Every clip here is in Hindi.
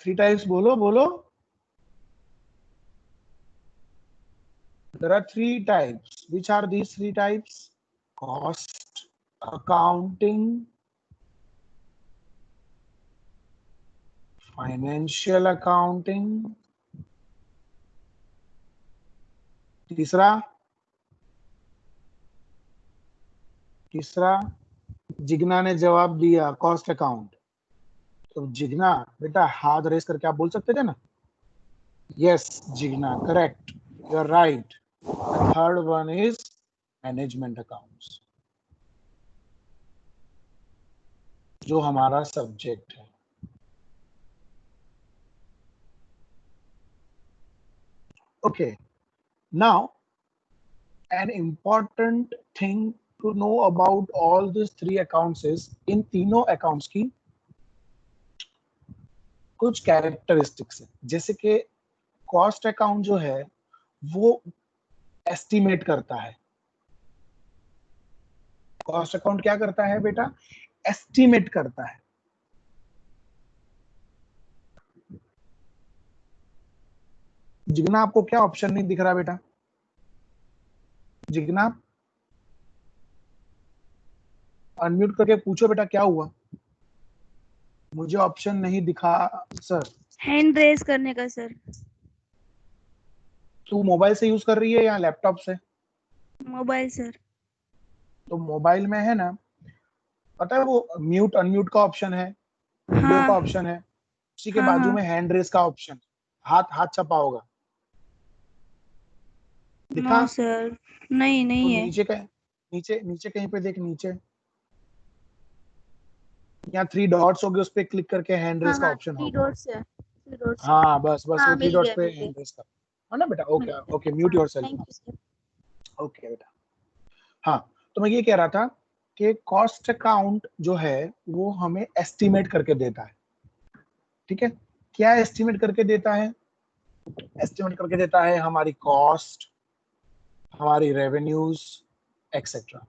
3 types, बोलो बोलो. There are 3 types. Which are these 3 types? Cost accounting, financial accounting, तीसरा जिग्ना ने जवाब दिया कॉस्ट अकाउंट. तो जिग्ना बेटा हाथ रेस करके आप बोल सकते थे ना. Yes Jigna, correct, you are right. Third one is management accounts, जो हमारा सब्जेक्ट है. Okay, now an important thing to know about all these 3 accounts is इन तीनों accounts की कुछ characteristics है. जैसे कि कॉस्ट अकाउंट जो है वो एस्टिमेट करता है. कॉस्ट अकाउंट क्या करता है बेटा? एस्टिमेट करता है. जिग्ना आपको क्या ऑप्शन नहीं दिख रहा बेटा? जिग्ना अनम्यूट करके पूछो बेटा क्या हुआ? मुझे ऑप्शन नहीं दिखा सर. हैंड रेज करने का सर. तू मोबाइल से यूज कर रही है या लैपटॉप से? Mobile sir. तो मोबाइल में है ना, पता है वो म्यूट अनम्यूट का ऑप्शन है, वीडियो का ऑप्शन है, उसी के बाजू में हैंड रेस का ऑप्शन, हाथ छपा होगा. दिखा? नो सर, नहीं तो नहीं है. नीचे कहीं पे देख, नीचे यहाँ 3 डॉट्स होंगे, उस पे क्लिक करके हैंड रेस का ऑप्शन होगा. हाँ बस वो 3 डॉट्स पे हैंड रेस का है ना बेटा. Okay okay, mute yourself. Thank you sir. Okay बेटा. हाँ, तो मैं ये कह रहा था कि कॉस्ट अकाउंट जो है वो हमें एस्टिमेट करके देता है. ठीक है, क्या एस्टिमेट करके देता है? एस्टिमेट करके देता है हमारी कॉस्ट, हमारी रेवेन्यूज एक्सेट्रा,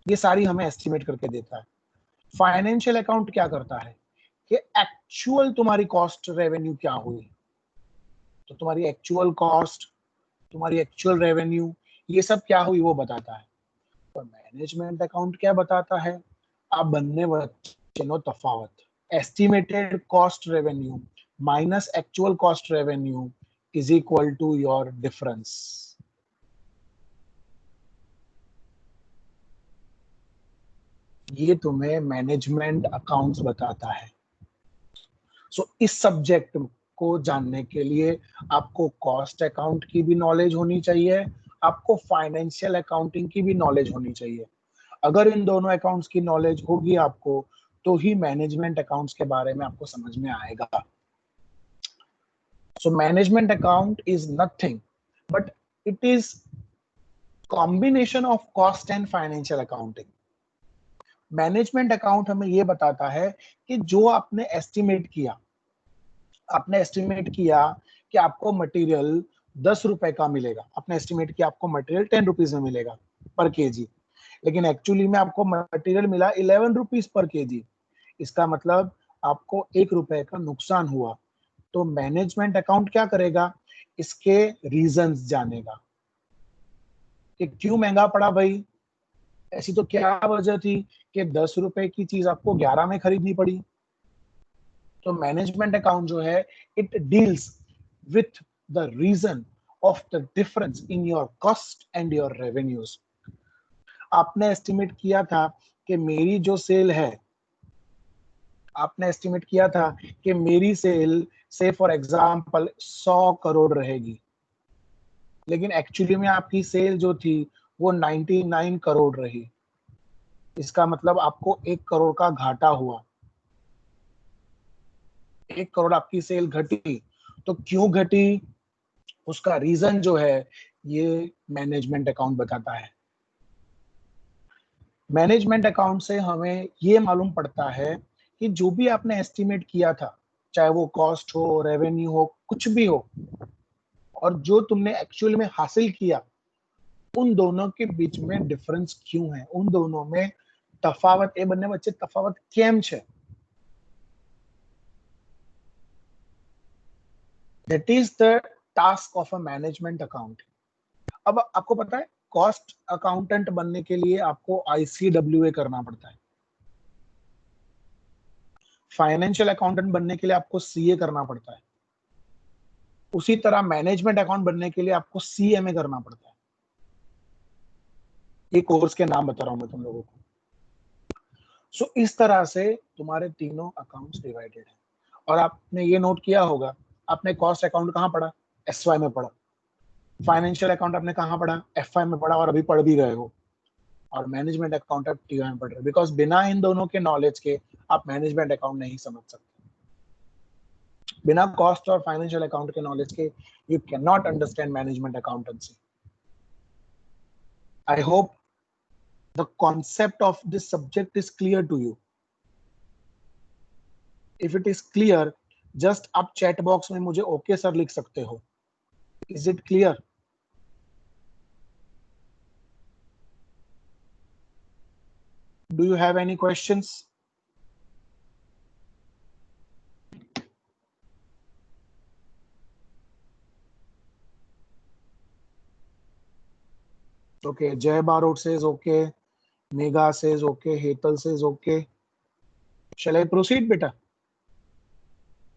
ये सारी हमें एस्टिमेट करके देता है. फाइनेंशियल अकाउंट क्या करता है कि एक्चुअल तुम्हारी कॉस्ट रेवेन्यू क्या हुई, तो तुम्हारी एक्चुअल कॉस्ट, तुम्हारी एक्चुअल रेवेन्यू, ये सब क्या हुई वो बताता है. और मैनेजमेंट अकाउंट क्या बताता है? आ બંને વચ્ચેનો તફાવત. Estimated cost revenue minus actual cost revenue is equal to your difference. ये तुम्हें मैनेजमेंट अकाउंट्स बताता है. सो इस सब्जेक्ट को जानने के लिए आपको कॉस्ट अकाउंट की भी नॉलेज होनी चाहिए, आपको फाइनेंशियल अकाउंटिंग की भी नॉलेज होनी चाहिए. अगर इन दोनों अकाउंट्स की नॉलेज होगी आपको, तो ही मैनेजमेंट अकाउंट्स के बारे में आपको समझ में आएगा. So management account is nothing but it is combination of cost and financial accounting. Management account हमें ये बताता है कि जो आपने एस्टिमेट किया कि आपको मटेरियल 10 रुपए का मिलेगा, आपने एस्टिमेट किया आपको मटेरियल 10 रुपीज में मिलेगा पर केजी, लेकिन एक्चुअली में आपको मटेरियल मिला 11 रुपीज पर केजी. इसका मतलब आपको 1 रुपए का नुकसान हुआ. तो मैनेजमेंट अकाउंट क्या करेगा? इसके रीजंस जानेगा कि क्यों महंगा पड़ा भाई, ऐसी तो क्या वजह थी कि 10 रुपए की चीज आपको 11 में खरीदनी पड़ी. तो मैनेजमेंट अकाउंट जो है it deals with the reason of the difference in your cost and your revenues. आपने एस्टिमेट किया था कि मेरी जो सेल है, आपने एस्टिमेट किया था कि मेरी सेल से फॉर एग्जांपल 100 करोड़ रहेगी, लेकिन एक्चुअली में आपकी सेल जो थी वो 99 करोड़ रही. इसका मतलब आपको 1 करोड़ का घाटा हुआ. 1 करोड़ आपकी सेल घटी. तो क्यों घटी, उसका रीजन जो है ये मैनेजमेंट अकाउंट बताता है. मैनेजमेंट अकाउंट से हमें ये मालूम पड़ता है कि जो भी आपने एस्टिमेट किया था, चाहे वो कॉस्ट हो, रेवेन्यू हो, कुछ भी हो, और जो तुमने एक्चुअल में हासिल किया, उन दोनों के बीच में डिफरेंस क्यों है, उन दोनों में तफावत, ए બંને વચ્ચે તફાવત કેમ છે. That is the task of a management account. अब आपको पता है कॉस्ट अकाउंटेंट बनने के लिए आपको ICWA करना पड़ता है, फाइनेंशियल अकाउंटेंट बनने के लिए आपको CA करना पड़ता है, उसी तरह मैनेजमेंट अकाउंट बनने के लिए आपको CMA करना पड़ता है। ये कोर्स के नाम बता रहा हूं मैं तुम लोगों को। सो इस तरह से तुम्हारे तीनों अकाउंट्स डिवाइडेड है। और आपने ये नोट किया होगा, आपने कॉस्ट अकाउंट कहाँ पढ़ा? SY में पढ़ा। फाइनेंशियल अकाउंट आपने कहाँ पढ़ा? FI में पढ़ा और अभी पढ़ भी रहे हो। और मैनेजमेंट अकाउंट आप TY में पढ़ रहे हो, बिकॉज बिना इन दोनों के नॉलेज के आप मैनेजमेंट अकाउंट नहीं समझ सकते। बिना कॉस्ट और फाइनेंशियल अकाउंट के नॉलेज के you can not understand management accountancy. I hope the concept of this subject is clear to you. If it is clear, just आप चैट बॉक्स में मुझे ओके सर लिख सकते हो। Is it clear? Do you have any questions? Okay, Jay Barot says okay. Mega says okay. Hetal says okay. Shall I proceed, beta?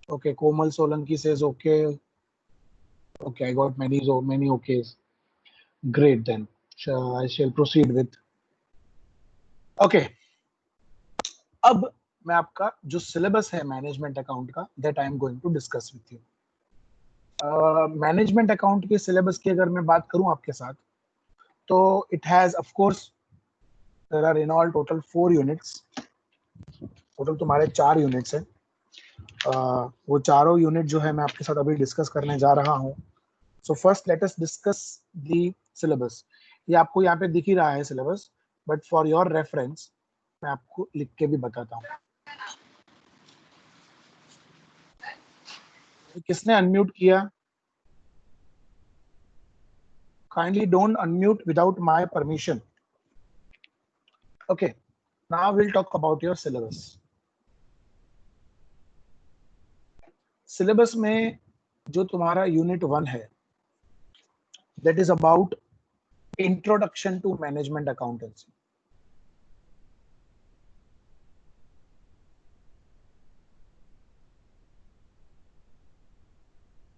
Okay, Komal Solanki says okay. Okay, I got many okays. Great then. I shall proceed with. Okay. अब मैं आपका जो सिलेबस है मैनेजमेंट अकाउंट का, that I am going to discuss with you. Management account के सिलेबस की अगर मैं बात करूं आपके साथ, तो it has of course there are in all total 4 units. Total तुम्हारे 4 यूनिट्स हैं। वो चारों यूनिट जो है मैं आपके साथ अभी डिस्कस करने जा रहा हूँ। So first let us discuss the syllabus. ये आपको यहाँ पे दिख ही रहा है syllabus, but for your reference मैं आपको लिख के भी बताता हूँ। किसने अनम्यूट किया? Kindly don't unmute without my permission. Okay, now will talk about your syllabus. Syllabus में जो तुम्हारा यूनिट 1 है, that is about introduction to management accountancy.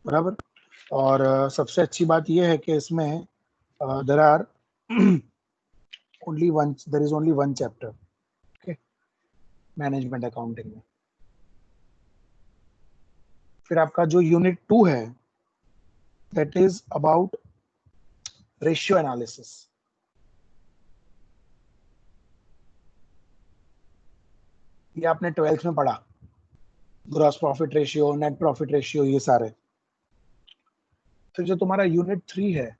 बराबर। और सबसे अच्छी बात यह है कि इसमें there are there is only one chapter, okay, management accounting में। फिर आपका जो यूनिट 2 है, that is about ratio analysis. ये आपने 12th में पढ़ा, gross profit ratio, net profit ratio, ये सारे। फिर जो तुम्हारा यूनिट 3 है,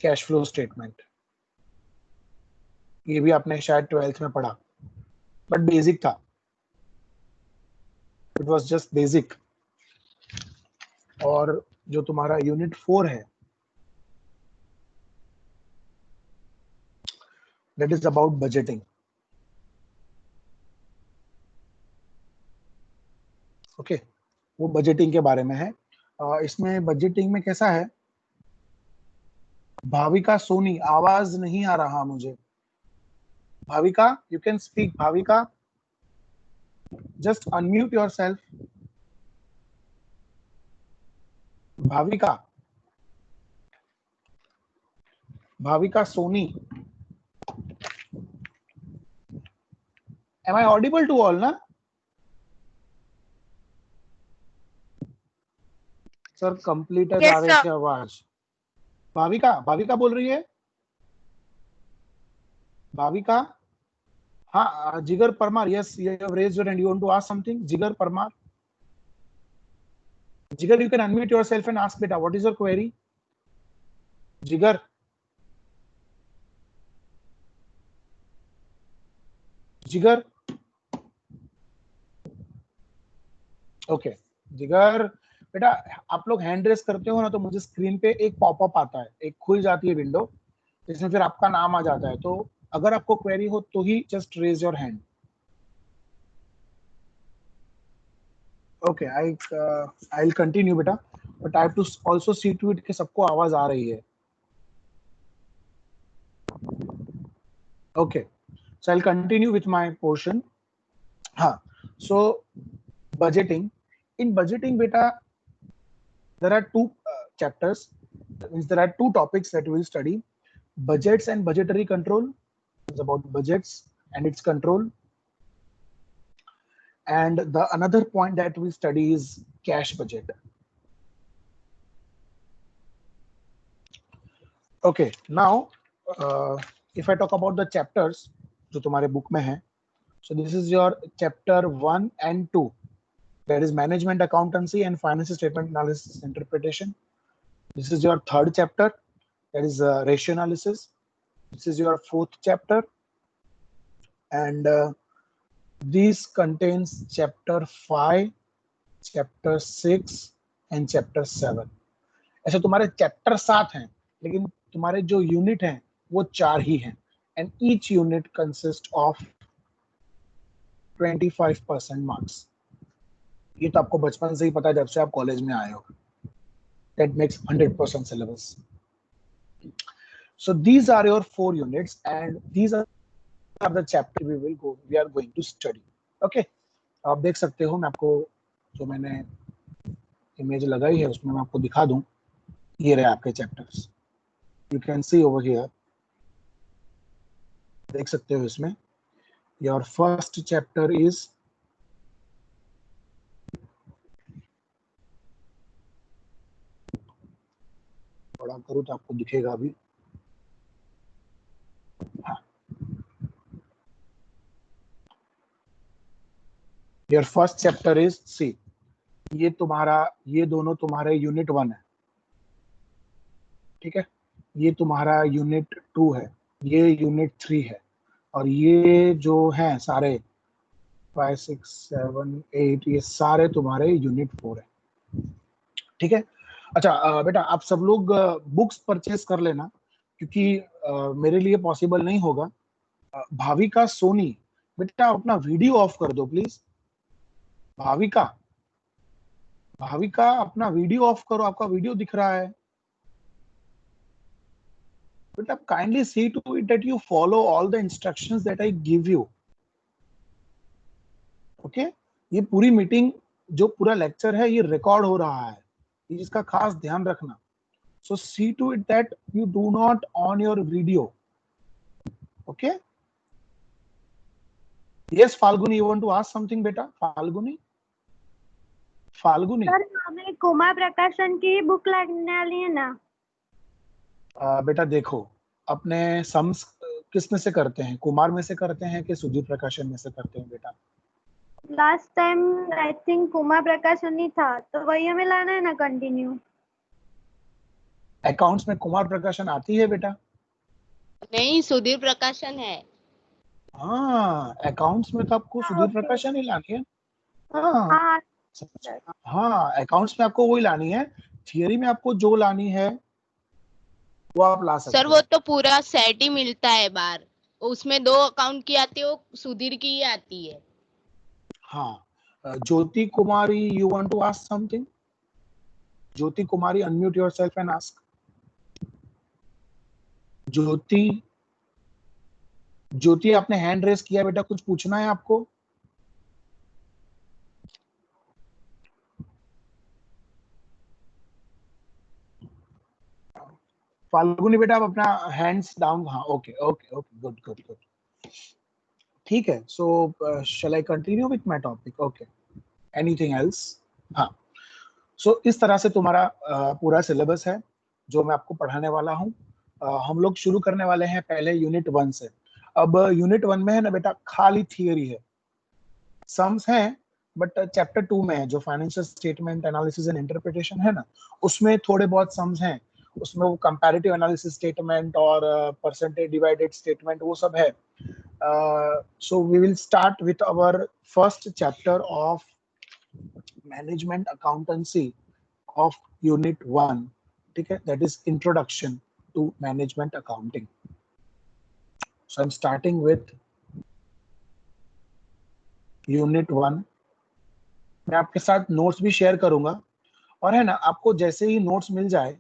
कैश फ्लो स्टेटमेंट, ये भी आपने शायद 12th में पढ़ा, बट बेसिक था, इट वाज जस्ट बेसिक। और जो तुम्हारा यूनिट 4 है, that is about budgeting. Okay, वो बजटिंग के बारे में है। इसमें बजटिंग में कैसा है, भाविका सोनी, आवाज नहीं आ रहा मुझे। Bhavika, you can speak. Bhavika, just unmute yourself. Bhavika, Bhavika Soni, am I audible to all ना? सर कंप्लीट है, आ रही है आवाज। भाविका, भाविका बोल रही है। भाविका, हाँ, जिगर Parmar, yes, you have raised your hand, you want to ask something? जिगर परमार, जिगर, you can unmute yourself and ask beta, what is your query? जिगर, जिगर, ओके, जिगर बेटा, आप लोग हैंड रेस करते हो ना, तो मुझे स्क्रीन पे एक पॉपअप आता है, एक खुल जाती है विंडो, इसमें फिर आपका नाम आ जाता है। तो अगर आपको क्वेरी हो तो ही just raise your hand. Okay, I will continue बेटा, but I have to also see to it कि सबको आवाज आ रही है. Okay, so I'll continue with my portion. So budgeting. In budgeting, beta, there are two chapters. That means there are two topics that we will study: budgets and budgetary control. It's about budgets and its control. And the another point that we study is cash budget. Okay, now if I talk about the chapters जो तुम्हारे book में है, so this is your chapter 1 and 2. That is management accountancy and financial statement analysis interpretation. This is your third chapter, that is ratio analysis. This is your fourth chapter, and this contains chapter 5, chapter 6 and chapter 7. ऐसे तुम्हारे चैप्टर 7 हैं, लेकिन तुम्हारे जो यूनिट हैं वो 4 ही हैं, and each unit consists of 25% marks. ये तो आपको बचपन से ही पता है जब से आप कॉलेज में आए हो. That makes 100% syllabus. So these are your 4 units, and these are the chapter we are going to study. Okay, आप देख सकते हो, मैं आपको जो मैंने इमेज लगाई है उसमें मैं आपको दिखा दूं. ये रहे आपके chapters. You can see over here. देख सकते हो इसमें. Your first chapter is बड़ा करूँ तो आपको दिखेगा अभी. Your first chapter is C. ये दोनों तुम्हारे यूनिट 1 है, ठीक है. ये तुम्हारा यूनिट 2 है, ये यूनिट 3 है, और ये जो हैं सारे 5, 6, 7, 8 ये सारे तुम्हारे यूनिट 4 है, ठीक है. अच्छा बेटा, आप सब लोग बुक्स परचेज कर लेना, क्योंकि मेरे लिए पॉसिबल नहीं होगा. भाविका सोनी, बेटा अपना वीडियो ऑफ कर दो प्लीज. भाविका अपना वीडियो ऑफ करो, आपका वीडियो दिख रहा है. बेटा kindly see to it that you follow all the instructions that I give you. Okay, ये पूरी मीटिंग, जो पूरा लेक्चर है, ये रिकॉर्ड हो रहा है, इसका खास ध्यान रखना. So see to it that you do not on your video. Okay. Yes, Falguni, you want to ask something, beta? Falguni. Sir हमें कुमार प्रकाशन की बुक लगने वाली है ना. बेटा देखो, अपने सम्स किस में से करते हैं, कुमार में से करते हैं कि सुधीर प्रकाशन में से करते हैं बेटा? Last time I think Kumar प्रकाशन ही था, तो वही हमें लाना है ना कंटिन्यू. अकाउंट्स में कुमार प्रकाशन आती है बेटा? नहीं, सुधीर प्रकाशन है. हाँ, अकाउंट्स में तो आपको सुधीर प्रकाशन ही लानी है. हाँ हाँ, अकाउंट्स में आपको वही लानी है. थियरी में आपको जो लानी है वो आप ला सकते सर वो तो पूरा सेट ही मिलता है बाहर, उसमें 2 अकाउंट की आती है, वो सुधीर की ही आती है. हाँ, Jyoti Kumari, you want to ask something? Jyoti Kumari, unmute yourself and ask. Jyoti आपने हैंड रेस किया बेटा, कुछ पूछना है आपको? फाल्गुनी बेटा, आप अपना हैंड्स डाउन. हाँ, okay okay okay, good good good, ठीक है. So shall I continue with my topic? Okay, anything else? हाँ, सो इस तरह से तुम्हारा पूरा सिलेबस है जो मैं आपको पढ़ाने वाला हूँ. हम लोग शुरू करने वाले हैं पहले यूनिट 1 से. अब यूनिट 1 में है ना बेटा, खाली थियरी है, सम्स हैं, बट चैप्टर 2 में है जो financial statement analysis and interpretation है ना, उसमें थोड़े बहुत सम्स हैं. उसमें वो कंपैरेटिव एनालिसिस स्टेटमेंट और परसेंटेज डिवाइडेड स्टेटमेंट वो सब है. So we will start with our first chapter of management accountancy of unit 1, ठीक है, that is introduction to management accounting. So I'm starting with unit 1, मैं आपके साथ नोट्स भी शेयर करूंगा, और है ना, आपको जैसे ही नोट्स मिल जाए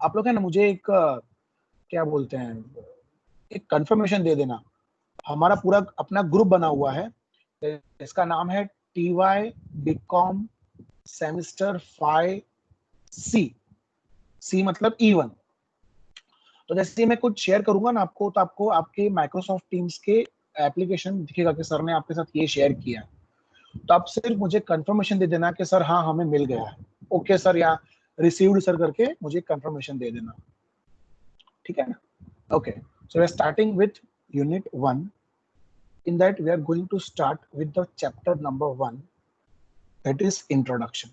आप लोग है ना मुझे एक क्या बोलते हैं, एक कंफर्मेशन दे देना। हमारा पूरा अपना ग्रुप बना हुआ है, इसका नाम है TY बीकॉम सेमेस्टर 5C। सी मतलब E1। तो जैसे मैं कुछ शेयर करूंगा ना आपको, तो आपको आपके माइक्रोसॉफ्ट टीम्स के एप्लीकेशन दिखेगा कि सर ने आपके साथ ये शेयर किया। तो आप सिर्फ मुझे कंफर्मेशन दे देना कि सर हाँ हमें मिल गया है, ओके सर या रिसीव्ड सर करके मुझे कंफर्मेशन दे देना, ठीक है ना। Okay, so we are starting with unit 1। In that we are going to start with the chapter number 1, that is introduction.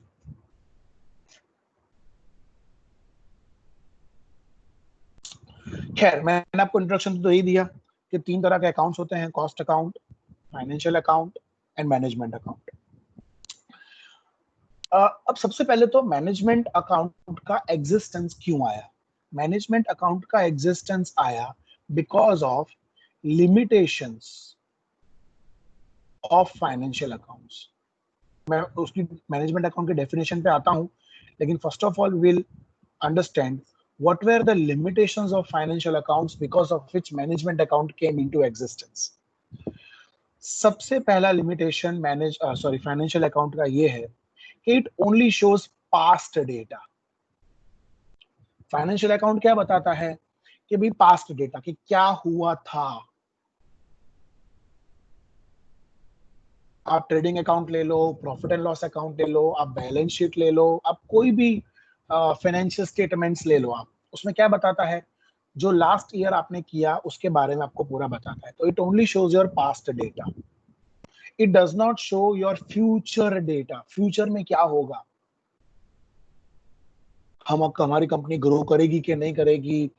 खैर मैंने आपको इंट्रोडक्शन तो ही दिया कि 3 तरह के अकाउंट्स होते हैं, cost account, financial account and management account. अब सबसे पहले तो मैनेजमेंट अकाउंट का एग्जिस्टेंस क्यों आया। मैनेजमेंट अकाउंट का एग्जिस्टेंस आया because of limitations of financial accounts. मैं उसकी मैनेजमेंट अकाउंट के डेफिनेशन पे आता हूं, लेकिन first of all will understand what were the limitations of financial accounts because of which management account came into existence. सबसे पहला लिमिटेशन फाइनेंशियल अकाउंट का ये है कि it only shows past data. Financial account क्या बताता है कि भाई पास्ट डेटा कि क्या हुआ था। आप ट्रेडिंग अकाउंट ले लो, प्रॉफिट एंड लॉस अकाउंट ले लो, आप बैलेंस शीट ले लो, आप कोई भी फाइनेंशियल स्टेटमेंट्स ले लो, आप उसमें क्या बताता है, जो लास्ट ईयर आपने किया उसके बारे में आपको पूरा बताता है। तो it only shows your past data, it does not show your future data. Future में क्या होगा, हमारी कंपनी ग्रो करेगी कि नहीं करेगी,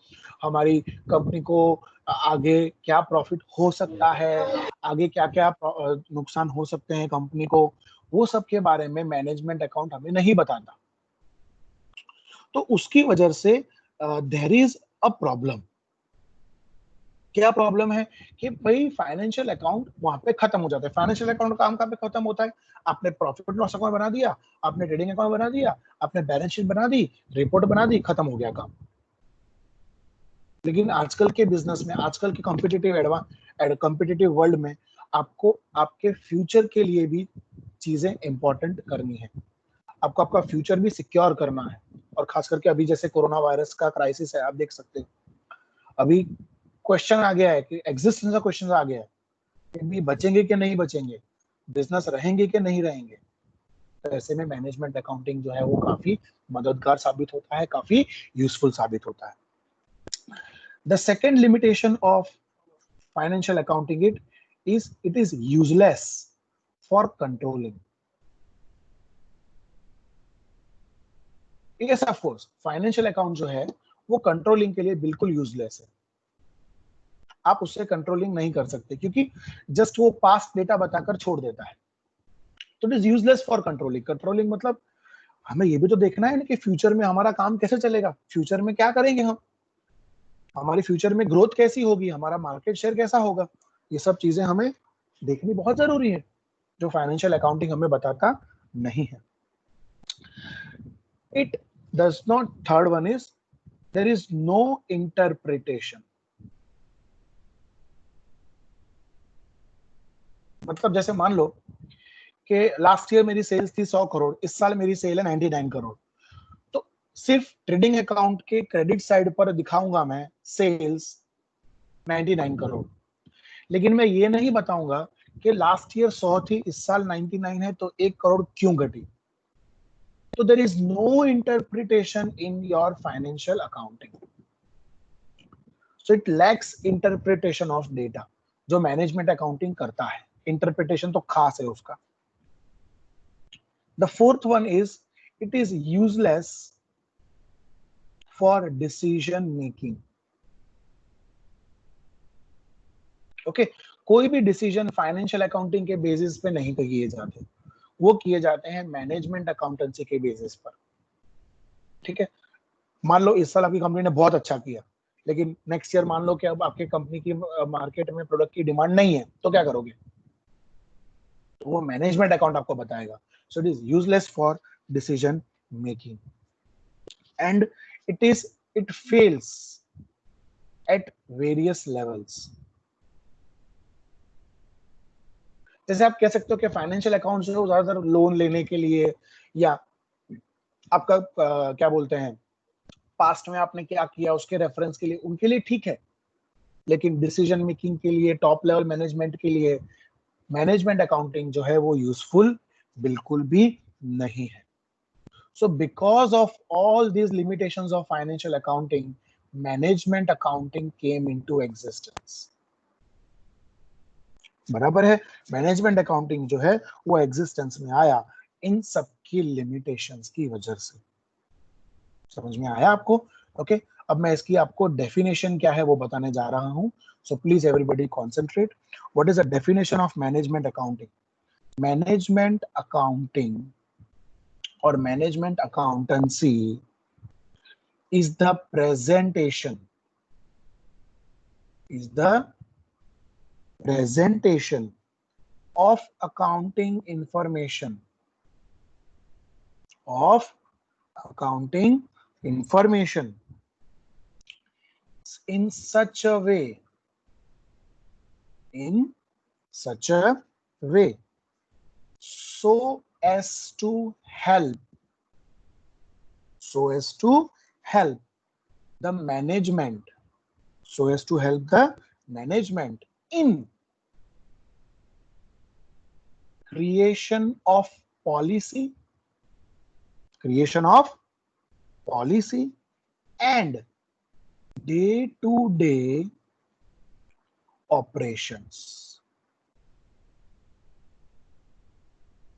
हमारी कंपनी को आगे क्या प्रॉफिट हो सकता है, आगे क्या क्या नुकसान हो सकते हैं कंपनी को, वो सब के बारे में मैनेजमेंट अकाउंट हमें नहीं बताता। तो उसकी वजह से देयर इज अ प्रॉब्लम। क्या प्रॉब्लम है कि भाई फाइनेंशियल अकाउंट वहां पे खत्म हो जाता है। फाइनेंशियल अकाउंट काम कहाँ पे खत्म होता है, आपने प्रॉफिट लॉस अकाउंट बना दिया, आपने ट्रेडिंग अकाउंट बना दिया, आपने बैलेंस शीट बना दी, रिपोर्ट बना दी, खत्म हो गया काम। लेकिन आजकल के बिजनेस में, आजकल के कॉम्पिटिटिव वर्ल्ड में आपको आपके फ्यूचर के लिए भी चीजें इंपॉर्टेंट करनी है, आपको आपका फ्यूचर भी सिक्योर करना है। और खास करके अभी जैसे कोरोना वायरस का क्राइसिस है, आप देख सकते हैं अभी क्वेश्चन आ गया है कि एग्जिस्टेंस का क्वेश्चन आ गया है कि भी बचेंगे कि नहीं बचेंगे, बिजनेस रहेंगे कि नहीं रहेंगे। तो ऐसे में मैनेजमेंट अकाउंटिंग जो है वो काफी मददगार साबित होता है, काफी यूजफुल साबित होता है। The second limitation of financial accounting it is useless for controlling. Yes, of course, financial account जो है वो कंट्रोलिंग के लिए बिल्कुल यूजलेस है। आप उससे कंट्रोलिंग नहीं कर सकते क्योंकि जस्ट वो पास्ट डेटा बताकर छोड़ देता है। तो it is useless for controlling. Controlling मतलब हमें ये भी तो देखना है ना कि फ्यूचर में हमारा काम कैसे चलेगा, फ्यूचर में क्या करेंगे हम, हमारी फ्यूचर में ग्रोथ कैसी होगी, हमारा मार्केट शेयर कैसा होगा, ये सब चीजें हमें देखनी बहुत जरूरी है, जो फाइनेंशियल अकाउंटिंग हमें बताता नहीं है। It does not, third one is there is no interpretation. मतलब जैसे मान लो कि लास्ट ईयर मेरी सेल्स थी 100 करोड़, इस साल मेरी सेल है 99 करोड़, तो सिर्फ ट्रेडिंग अकाउंट के क्रेडिट साइड पर दिखाऊंगा मैं सेल्स 99 करोड़, लेकिन मैं ये नहीं बताऊंगा कि लास्ट ईयर 100 थी, इस साल 99 है, तो 1 करोड़ क्यों घटी। तो there is no interpretation in your financial accounting, so it lacks interpretation of data, जो मैनेजमेंट अकाउंटिंग करता है। इंटरप्रिटेशन तो खास है उसका। The fourth one is it is useless for decision making. Okay, कोई भी डिसीजन फाइनेंशियल अकाउंटिंग के बेसिस पे नहीं किए जाते, वो किए जाते हैं मैनेजमेंट अकाउंटेंसी के बेसिस पर। ठीक है, मान लो इस साल आपकी कंपनी ने बहुत अच्छा किया, लेकिन नेक्स्ट ईयर मान लो कि अब आपकी कंपनी की मार्केट में प्रोडक्ट की डिमांड नहीं है, तो क्या करोगे, तो वो मैनेजमेंट अकाउंट आपको बताएगा. So it is useless for decision making and it fails at various levels. जैसे आप कह सकते हो कि फाइनेंशियल अकाउंट जो है वो ज्यादातर लोन लेने के लिए या आपका क्या बोलते हैं पास्ट में आपने क्या किया उसके रेफरेंस के लिए, उनके लिए ठीक है. लेकिन डिसीजन मेकिंग के लिए, टॉप लेवल मैनेजमेंट के लिए मैनेजमेंट अकाउंटिंग जो है वो यूजफुल बिल्कुल भी नहीं है. So because of all these limitations of financial accounting, management accounting came into existence. बराबर है. मैनेजमेंट अकाउंटिंग जो है वो एग्जिस्टेंस में आया इन सबकी लिमिटेशंस की वजह से. समझ में आया आपको? ओके. अब मैं इसकी आपको डेफिनेशन क्या है वो बताने जा रहा हूं. So please everybody concentrate. What is the definition of management accounting? Management accounting और management accountancy is the presentation of accounting information in such a way so as to help the management in creation of policy and day-to-day operations.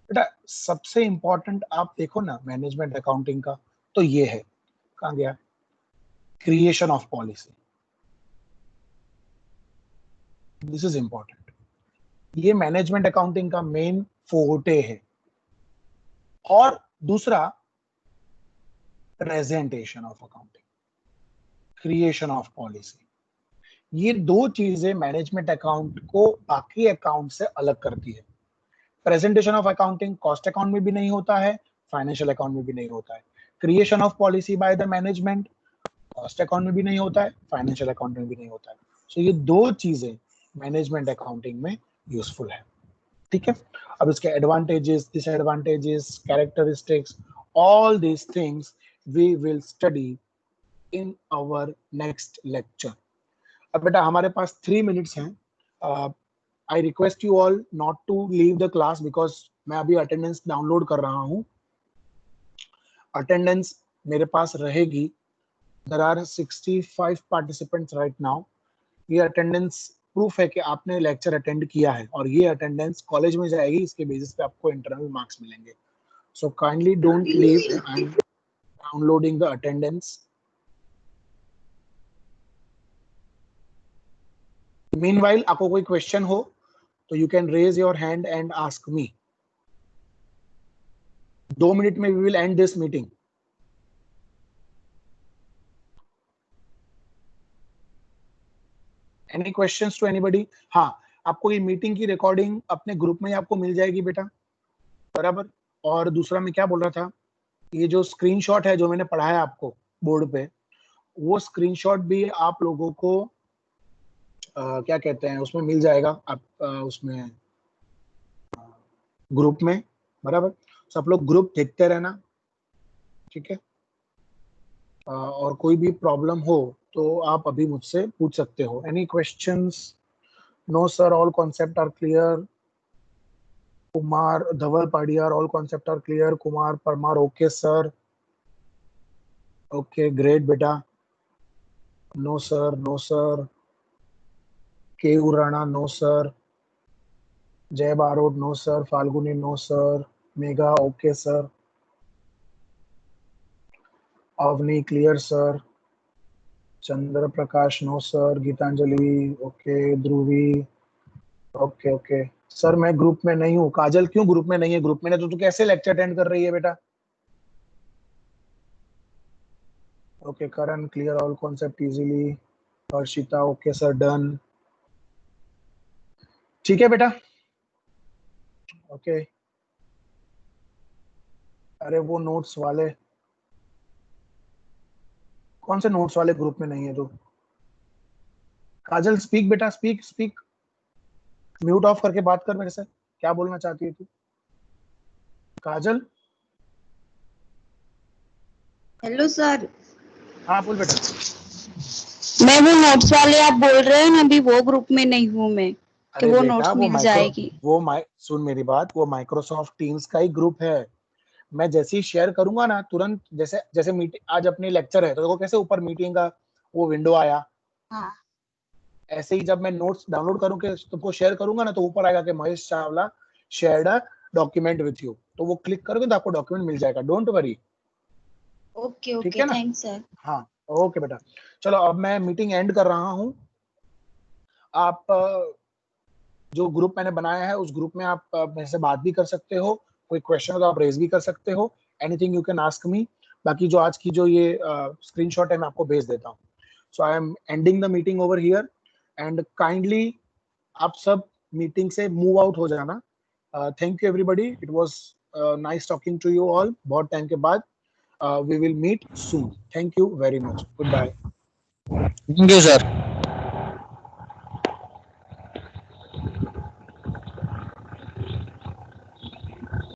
बेटा सबसे इंपॉर्टेंट आप देखो ना मैनेजमेंट अकाउंटिंग का तो ये है, कहां गया, creation of policy. This is important. ये मैनेजमेंट अकाउंटिंग का मेन फोर्टे है. और दूसरा presentation of accounting, creation of policy. ये दो चीजें मैनेजमेंट अकाउंट को बाकी अकाउंट से अलग करती है. Presentation of accounting cost account में भी नहीं होता है, फाइनेंशियल अकाउंट में भी नहीं होता है. Creation of policy by the management cost account में भी नहीं होता है, फाइनेंशियल अकाउंट में भी नहीं होता है. सो ये दो चीजें मैनेजमेंट अकाउंटिंग में यूजफुल है. ठीक है. अब इसके advantages, disadvantages, characteristics, all these things we will study in our next lecture. अब बेटा हमारे पास 3 मिनट्स हैं. I request you all not to leave the class because मैं अभी अटेंडेंस डाउनलोड कर रहा हूँ. अटेंडेंस मेरे पास रहेगी. There are 65 participants right now. ये अटेंडेंस प्रूफ है कि आपने लेक्चर अटेंड किया है और ये अटेंडेंस कॉलेज में जाएगी. इसके बेसिस पे आपको इंटरनल मार्क्स मिलेंगे. So kindly don't leave. I'm downloading the attendance. Meanwhile आपको कोई क्वेश्चन हो तो you can raise your hand and ask me. 2 minute में we will end this meeting. Any questions to anybody? हाँ, आपको ये मीटिंग की रिकॉर्डिंग अपने ग्रुप में आपको मिल जाएगी बेटा. बराबर. और दूसरा मैं क्या बोल रहा था, ये जो स्क्रीनशॉट है जो मैंने पढ़ाया आपको बोर्ड पे, वो स्क्रीनशॉट भी आप लोगों को क्या कहते हैं उसमें मिल जाएगा. आप उसमें ग्रुप में. बराबर. तो आप लोग ग्रुप देखते रहना. ठीक है. और कोई भी प्रॉब्लम हो तो आप अभी मुझसे पूछ सकते हो. Any questions? No sir, all concept are clear. Kumar Dhaval Padiyar, all concept are clear. Kumar Parmar, okay sir. Okay great बेटा. No sir, no sir. K Urana, no sir. Jay Barot, no sir. Falguni, no sir. Megha, okay sir. Avani, clear sir. Chandra Prakash, no sir. Geetanjali, okay. Dhruvi, okay okay sir. मैं ग्रुप में नहीं हूँ. काजल क्यों ग्रुप में नहीं है? ग्रुप में नहीं तो तू कैसे लेक्चर अटेंड कर रही है बेटा? Okay. Karan, clear all concept easily. Harshita, okay sir. Done. ठीक है बेटा. ओके अरे वो नोट्स वाले कौन से नोट्स वाले ग्रुप में नहीं है? तो काजल स्पीक बेटा, स्पीक स्पीक, म्यूट ऑफ करके बात कर मेरे से। क्या बोलना चाहती है तू काजल? Hello sir. हाँ बोल बेटा। मैं वो नोट्स वाले आप बोल रहे हैं ना, अभी वो ग्रुप में नहीं हूँ मैं, कि अरे वो बेटा नोट्स मिल जाएगी। सुन मेरी बात, वो माइक्रोसॉफ्ट टीम्स का ही ग्रुप है। मैं जैसे ही शेयर करूंगा ना तुरंत, जैसे जैसे मीटिंग आज अपनी लेक्चर है तो देखो कैसे ऊपर मीटिंग का वो विंडो आया, हाँ ऐसे ही जब मैं नोट्स डाउनलोड करूँ के तुमको शेयर करूंगा ना तो ऊपर आएगा कि Mahesh Chawla shared a document with you, तो वो क्लिक करोगे तो आपको डॉक्यूमेंट मिल जाएगा, डोंट वरी। ओके ठीक ओके, है ना? Thanks sir. हाँ ओके बेटा। चलो अब मैं मीटिंग एंड कर रहा हूँ। आप जो ग्रुप मैंने बनाया है उस ग्रुप में आप मेरे से बात भी कर सकते हो, कोई क्वेश्चन हो तो आप रेज भी कर सकते हो, anything you can ask me. बाकी जो आज की जो ये स्क्रीनशॉट है मैं आपको भेज देता हूँ। So I am ending the meeting over here and kindly आप सब मीटिंग से मूव आउट हो जाना। Thank you everybody, it was nice talking to you all, बहुत टाइम के बाद। We will meet soon, thank you very much, goodbye. Thank you sir.